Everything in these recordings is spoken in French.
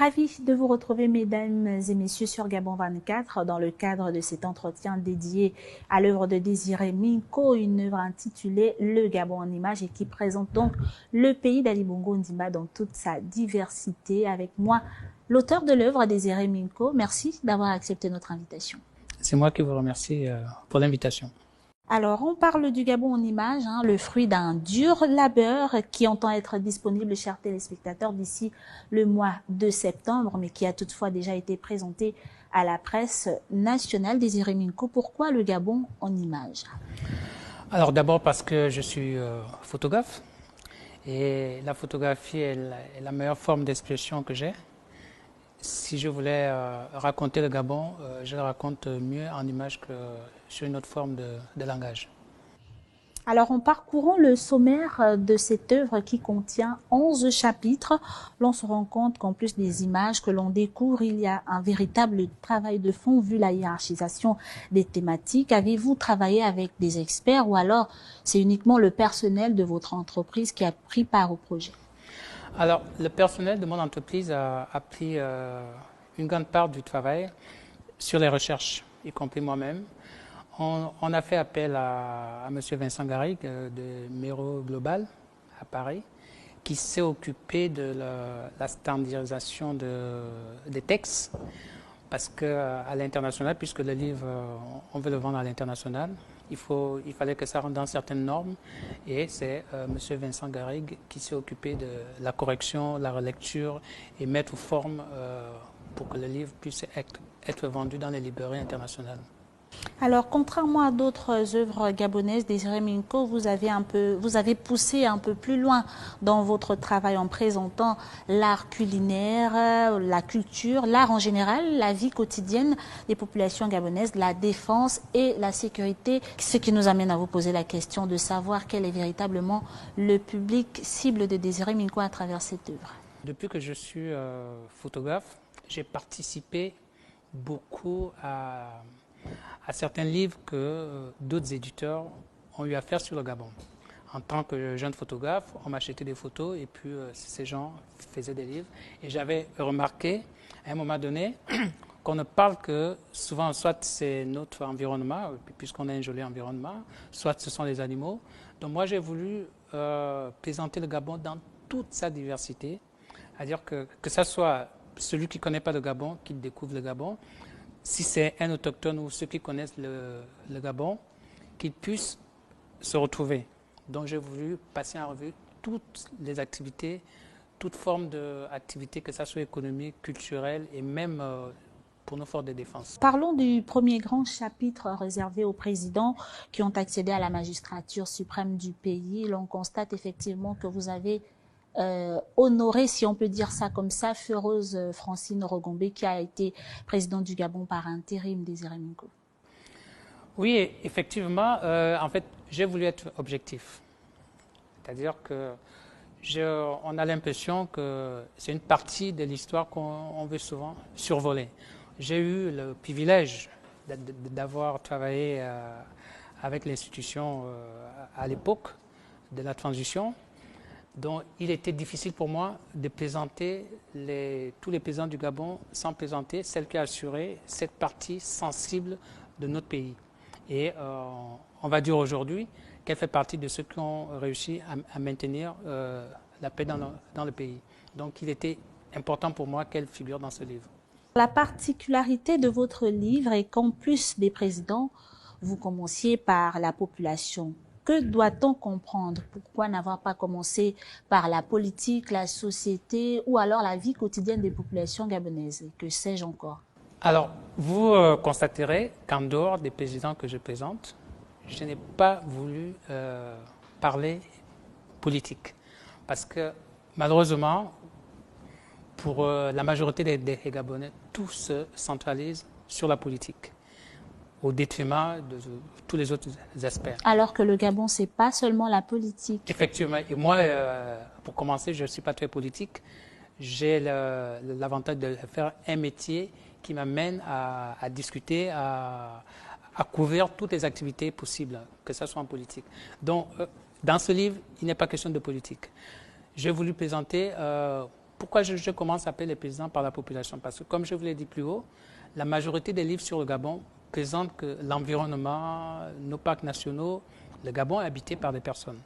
Ravi de vous retrouver, mesdames et messieurs, sur Gabon 24 dans le cadre de cet entretien dédié à l'œuvre de Désiré Minko, une œuvre intitulée Le Gabon en images et qui présente donc le pays d'Ali Bongo Ondimba dans toute sa diversité. Avec moi, l'auteur de l'œuvre, Désiré Minko. Merci d'avoir accepté notre invitation. C'est moi qui vous remercie pour l'invitation. Alors, on parle du Gabon en images, le fruit d'un dur labeur qui entend être disponible, chers téléspectateurs, d'ici le mois de septembre, mais qui a toutefois déjà été présenté à la presse nationale. Désiré Minko, pourquoi le Gabon en images? Alors d'abord parce que je suis photographe et la photographie est la meilleure forme d'expression que j'ai. Si je voulais raconter le Gabon, je le raconte mieux en images que sur une autre forme de langage. Alors, en parcourant le sommaire de cette œuvre qui contient 11 chapitres, l'on se rend compte qu'en plus des images que l'on découvre, il y a un véritable travail de fond vu la hiérarchisation des thématiques. Avez-vous travaillé avec des experts ou alors c'est uniquement le personnel de votre entreprise qui a pris part au projet? Alors, le personnel de mon entreprise a pris une grande part du travail sur les recherches, y compris moi-même. On a fait appel à M. Vincent Garrigue de Mero Global à Paris, qui s'est occupé de la standardisation des textes, parce qu'à l'international, puisque le livre, on veut le vendre à l'international, il fallait que ça rentre dans certaines normes, et c'est M. Vincent Garrigue qui s'est occupé de la correction, la relecture et mettre forme pour que le livre puisse être vendu dans les librairies internationales. Alors, contrairement à d'autres œuvres gabonaises, Désiré Minko, vous avez poussé un peu plus loin dans votre travail en présentant l'art culinaire, la culture, l'art en général, la vie quotidienne des populations gabonaises, la défense et la sécurité. Ce qui nous amène à vous poser la question de savoir quel est véritablement le public cible de Désiré Minko à travers cette œuvre. Depuis que je suis photographe, j'ai participé beaucoup à certains livres que d'autres éditeurs ont eu à faire sur le Gabon. En tant que jeune photographe, on m'achetait des photos et puis ces gens faisaient des livres. Et j'avais remarqué à un moment donné qu'on ne parle que souvent, soit c'est notre environnement, puisqu'on a un joli environnement, soit ce sont les animaux. Donc moi j'ai voulu présenter le Gabon dans toute sa diversité, c'est-à-dire que ça soit celui qui ne connaît pas le Gabon, qui découvre le Gabon, si c'est un autochtone ou ceux qui connaissent le Gabon, qu'ils puissent se retrouver. Donc j'ai voulu passer en revue toutes les activités, toute forme d'activité, que ce soit économique, culturelle et même pour nos forces de défense. Parlons du premier grand chapitre réservé aux présidents qui ont accédé à la magistrature suprême du pays. L'on constate effectivement que vous avez honoré, si on peut dire ça comme ça, Feu Rose Francine Rogombe, qui a été présidente du Gabon par intérim, Désiré Minko. Oui, effectivement, en fait, j'ai voulu être objectif. C'est-à-dire que on a l'impression que c'est une partie de l'histoire qu'on veut souvent survoler. J'ai eu le privilège d'avoir travaillé avec l'institution à l'époque de la transition. Donc, il était difficile pour moi de présenter tous les paysans du Gabon sans présenter celle qui a assuré cette partie sensible de notre pays. Et on va dire aujourd'hui qu'elle fait partie de ceux qui ont réussi à maintenir la paix dans le pays. Donc, il était important pour moi qu'elle figure dans ce livre. La particularité de votre livre est qu'en plus des présidents, vous commenciez par la population. Que doit-on comprendre? Pourquoi n'avoir pas commencé par la politique, la société ou alors la vie quotidienne des populations gabonaises? Que sais-je encore? Alors, vous constaterez qu'en dehors des présidents que je présente, je n'ai pas voulu parler politique. Parce que malheureusement, pour la majorité des Gabonais, tout se centralise sur la politique, au détriment de tous les autres aspects. Alors que le Gabon, c'est pas seulement la politique. Effectivement. Et moi, pour commencer, je ne suis pas très politique. J'ai l'avantage de faire un métier qui m'amène à discuter, à couvrir toutes les activités possibles, que ce soit en politique. Donc, dans ce livre, il n'est pas question de politique. J'ai voulu présenter pourquoi je commence à appeler les paysans par la population? Parce que, comme je vous l'ai dit plus haut, la majorité des livres sur le Gabon présentent que l'environnement, nos parcs nationaux, le Gabon est habité par des personnes.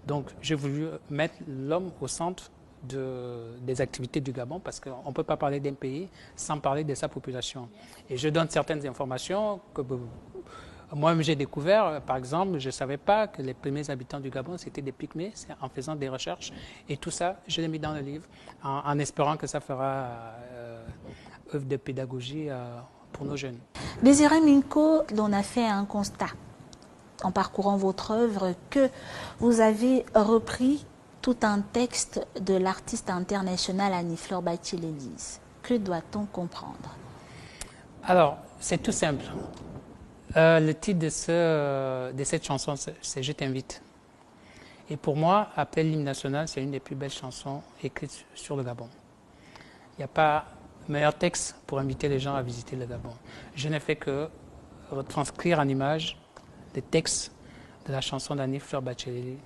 Donc, j'ai voulu mettre l'homme au centre des activités du Gabon parce qu'on ne peut pas parler d'un pays sans parler de sa population. Et je donne certaines informations que moi-même j'ai découvert. Par exemple, je ne savais pas que les premiers habitants du Gabon c'était des Pygmées. C'est en faisant des recherches. Et tout ça, je l'ai mis dans le livre en espérant que ça fera œuvre de pédagogie pour nos jeunes. Désiré Minko, on a fait un constat en parcourant votre œuvre que vous avez repris tout un texte de l'artiste international Annie-Fleur Bachelet-Lise. Que doit-on comprendre? Alors, c'est tout simple. Le titre de cette chanson, c'est Je t'invite. Et pour moi, après l'hymne national, c'est une des plus belles chansons écrites sur le Gabon. Il n'y a pas meilleur texte pour inviter les gens à visiter le Gabon. Je n'ai fait que retranscrire en images les textes de la chanson d'Annie-Fleur Bachelet.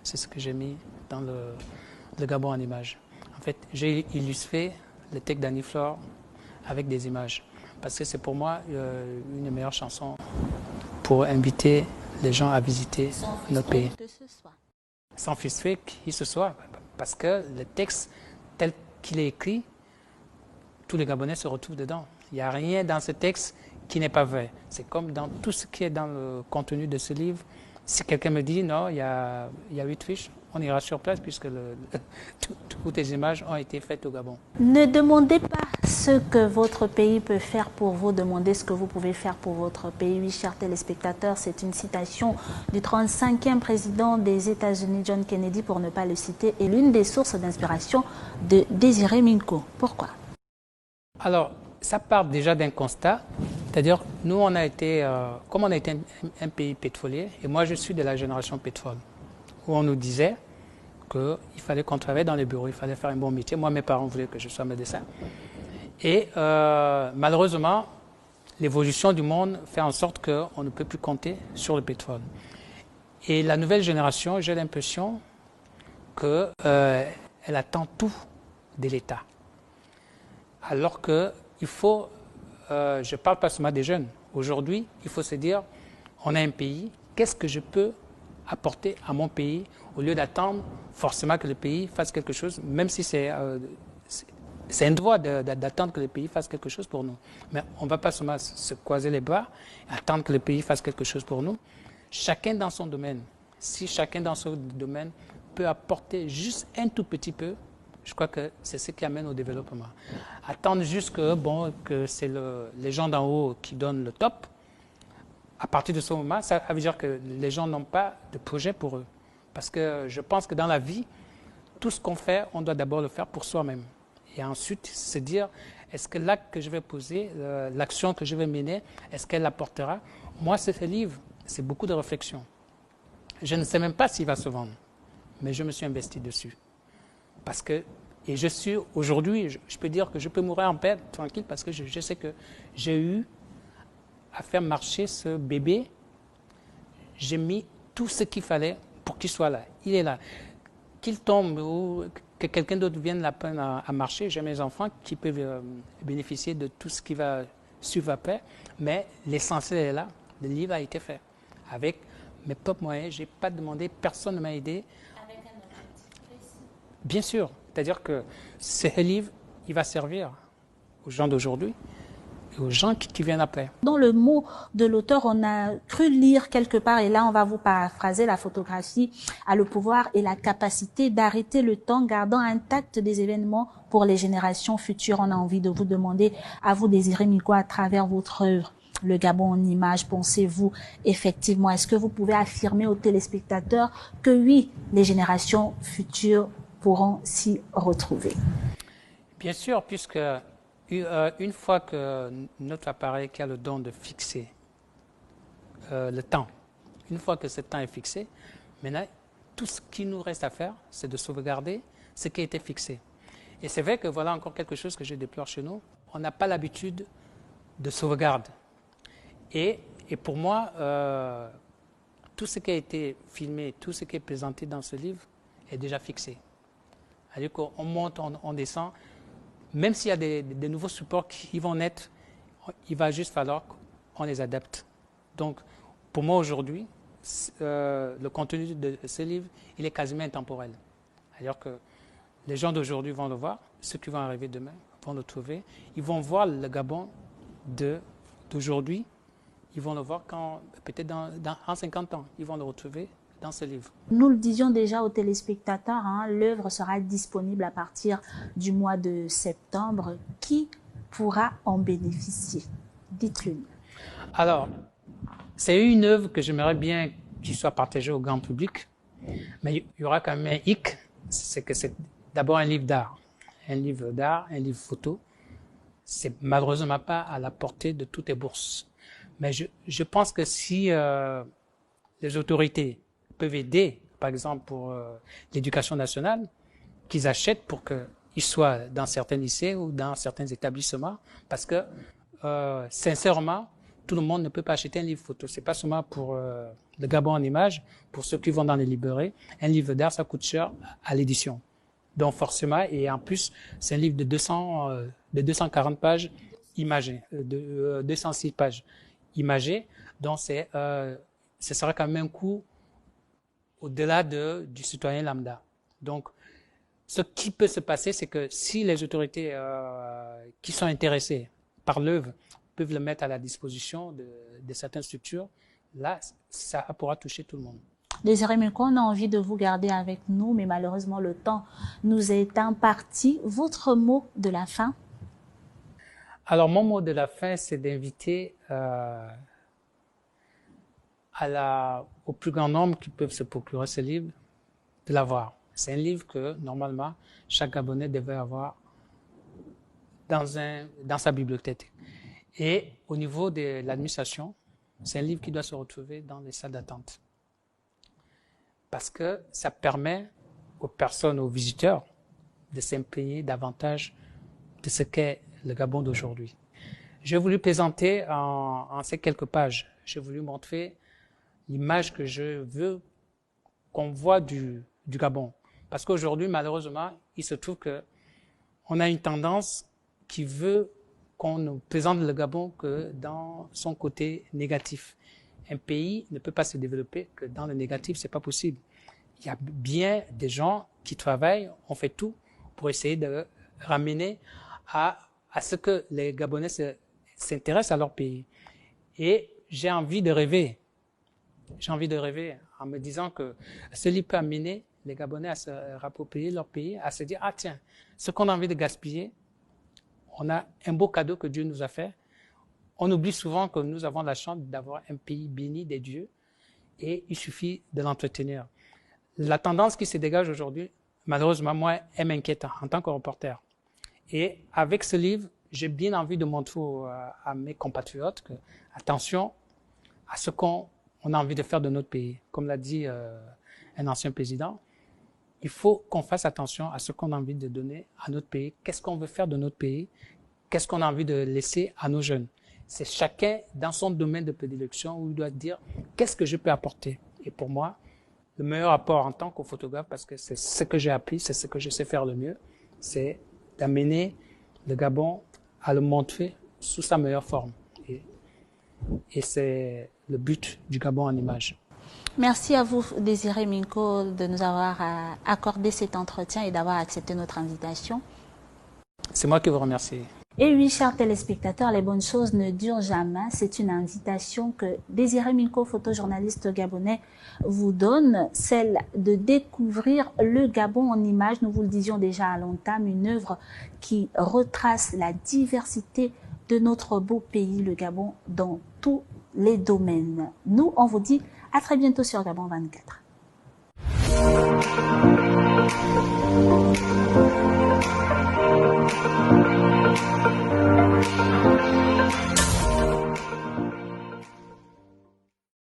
C'est ce que j'ai mis dans le Gabon en images. En fait, j'ai illustré le texte d'Annie-Fleur avec des images. Parce que c'est pour moi une des meilleures chansons pour inviter les gens à visiter notre pays. Sans frustrer qui ce soit. Parce que le texte tel qu'il est écrit, tous les Gabonais se retrouvent dedans. Il n'y a rien dans ce texte qui n'est pas vrai. C'est comme dans tout ce qui est dans le contenu de ce livre. Si quelqu'un me dit non, il y a 8 fiches, on ira sur place puisque toutes les images ont été faites au Gabon. Ne demandez pas ce que votre pays peut faire pour vous, demandez ce que vous pouvez faire pour votre pays. Oui, chers téléspectateurs, c'est une citation du 35e président des États-Unis, John Kennedy, pour ne pas le citer, et l'une des sources d'inspiration de Désiré Minko. Pourquoi? Alors, ça part déjà d'un constat. C'est-à-dire, nous, on a été, comme on a été un pays pétrolier, et moi, je suis de la génération pétrole, où on nous disait qu'il fallait qu'on travaille dans les bureaux, il fallait faire un bon métier. Moi, mes parents voulaient que je sois médecin. Et malheureusement, l'évolution du monde fait en sorte qu'on ne peut plus compter sur le pétrole. Et la nouvelle génération, j'ai l'impression qu'elle attend tout de l'État. Alors qu'il faut, je ne parle pas seulement des jeunes, aujourd'hui, il faut se dire, on a un pays, qu'est-ce que je peux apporter à mon pays au lieu d'attendre forcément que le pays fasse quelque chose, même si c'est un droit d'attendre que le pays fasse quelque chose pour nous. Mais on ne va pas seulement se croiser les bras, attendre que le pays fasse quelque chose pour nous. Chacun dans son domaine. Si chacun dans son domaine peut apporter juste un tout petit peu, je crois que c'est ce qui amène au développement. Attendre juste que c'est les gens d'en haut qui donnent le top, à partir de ce moment, ça veut dire que les gens n'ont pas de projet pour eux. Parce que je pense que dans la vie, tout ce qu'on fait, on doit d'abord le faire pour soi-même. Et ensuite, se dire, est-ce que l'acte que je vais poser, l'action que je vais mener, est-ce qu'elle apportera? Moi, ce livre, c'est beaucoup de réflexion. Je ne sais même pas s'il va se vendre, mais je me suis investi dessus. Parce que, et je suis aujourd'hui, je peux dire que je peux mourir en paix, tranquille, parce que je sais que j'ai eu à faire marcher ce bébé. J'ai mis tout ce qu'il fallait pour qu'il soit là. Il est là. Qu'il tombe ou que quelqu'un d'autre vienne la peine à marcher, j'ai mes enfants qui peuvent bénéficier de tout ce qui va suivre après, mais l'essentiel est là. Le livre a été fait avec mes propres moyens. Je n'ai pas demandé, personne ne m'a aidé. Avec un objectif précis. Bien sûr, c'est-à-dire que ce livre, il va servir aux gens d'aujourd'hui et aux gens qui viennent après. Dans le mot de l'auteur, on a cru lire quelque part, et là on va vous paraphraser, la photographie a le pouvoir et la capacité d'arrêter le temps, gardant intact des événements pour les générations futures. On a envie de vous demander, à vous Désiré Minko, à travers votre œuvre, le Gabon en images, pensez-vous effectivement, est-ce que vous pouvez affirmer aux téléspectateurs que oui, les générations futures pourront s'y retrouver? Bien sûr, puisque une fois que notre appareil qui a le don de fixer le temps, une fois que ce temps est fixé, maintenant, tout ce qui nous reste à faire, c'est de sauvegarder ce qui a été fixé. Et c'est vrai que voilà encore quelque chose que je déplore chez nous. On n'a pas l'habitude de sauvegarde. Et pour moi, tout ce qui a été filmé, tout ce qui est présenté dans ce livre est déjà fixé. C'est-à-dire qu'on monte, on descend. Même s'il y a des nouveaux supports qui vont naître, il va juste falloir qu'on les adapte. Donc, pour moi aujourd'hui, le contenu de ce livre, il est quasiment intemporel. C'est-à-dire que les gens d'aujourd'hui vont le voir, ceux qui vont arriver demain vont le trouver. Ils vont voir le Gabon d'aujourd'hui, ils vont le voir peut-être en 50 ans, ils vont le retrouver dans ce livre. Nous le disions déjà aux téléspectateurs, l'œuvre sera disponible à partir du mois de septembre. Qui pourra en bénéficier? Dites-le. Alors, c'est une œuvre que j'aimerais bien qu'il soit partagé au grand public, mais il y aura quand même un hic, c'est que c'est d'abord un livre d'art. Un livre d'art, un livre photo. C'est malheureusement pas à la portée de toutes les bourses. Mais je pense que si les autorités peuvent aider, par exemple pour l'éducation nationale, qu'ils achètent pour qu'ils soient dans certains lycées ou dans certains établissements, parce que sincèrement, tout le monde ne peut pas acheter un livre photo. C'est pas seulement pour le Gabon en images, pour ceux qui vont dans les librairies. Un livre d'art, ça coûte cher à l'édition. Donc forcément, et en plus, c'est un livre de 240 pages imagées, de 206 pages imagées. Donc ce sera quand même un coût au-delà du citoyen lambda. Donc, ce qui peut se passer, c'est que si les autorités qui sont intéressées par l'œuvre peuvent le mettre à la disposition de certaines structures, là, ça pourra toucher tout le monde. Désiré Minko, on a envie de vous garder avec nous, mais malheureusement, le temps nous est imparti. Votre mot de la fin? Alors, mon mot de la fin, c'est d'inviter au plus grand nombre qui peuvent se procurer ce livre, de l'avoir. C'est un livre que, normalement, chaque Gabonais devait avoir dans sa bibliothèque. Et au niveau de l'administration, c'est un livre qui doit se retrouver dans les salles d'attente. Parce que ça permet aux personnes, aux visiteurs, de s'imprégner davantage de ce qu'est le Gabon d'aujourd'hui. J'ai voulu présenter en ces quelques pages, j'ai voulu montrer l'image que je veux qu'on voit du Gabon. Parce qu'aujourd'hui, malheureusement, il se trouve qu'on a une tendance qui veut qu'on nous présente le Gabon que dans son côté négatif. Un pays ne peut pas se développer que dans le négatif, c'est pas possible. Il y a bien des gens qui travaillent, on fait tout pour essayer de ramener à ce que les Gabonais s'intéressent à leur pays. Et j'ai envie de rêver. J'ai envie de rêver en me disant que ce livre peut amener les Gabonais à se rapproprier leur pays, à se dire, ah tiens, ce qu'on a envie de gaspiller, on a un beau cadeau que Dieu nous a fait. On oublie souvent que nous avons la chance d'avoir un pays béni des dieux et il suffit de l'entretenir. La tendance qui se dégage aujourd'hui, malheureusement, moi, elle m'inquiète en tant que reporter. Et avec ce livre, j'ai bien envie de montrer à mes compatriotes que, attention à ce qu'on a envie de faire de notre pays. Comme l'a dit un ancien président, il faut qu'on fasse attention à ce qu'on a envie de donner à notre pays. Qu'est-ce qu'on veut faire de notre pays? Qu'est-ce qu'on a envie de laisser à nos jeunes? C'est chacun dans son domaine de prédilection où il doit dire qu'est-ce que je peux apporter. Et pour moi, le meilleur apport en tant que photographe, parce que c'est ce que j'ai appris, c'est ce que je sais faire le mieux, c'est d'amener le Gabon à le montrer sous sa meilleure forme. Et c'est le but du Gabon en images. Merci à vous, Désiré Minko, de nous avoir accordé cet entretien et d'avoir accepté notre invitation. C'est moi qui vous remercie. Et oui, chers téléspectateurs, les bonnes choses ne durent jamais. C'est une invitation que Désiré Minko, photojournaliste gabonais, vous donne, celle de découvrir le Gabon en images. Nous vous le disions déjà à l'entame, une œuvre qui retrace la diversité de notre beau pays, le Gabon, dans tous les domaines. Nous, on vous dit à très bientôt sur Gabon 24.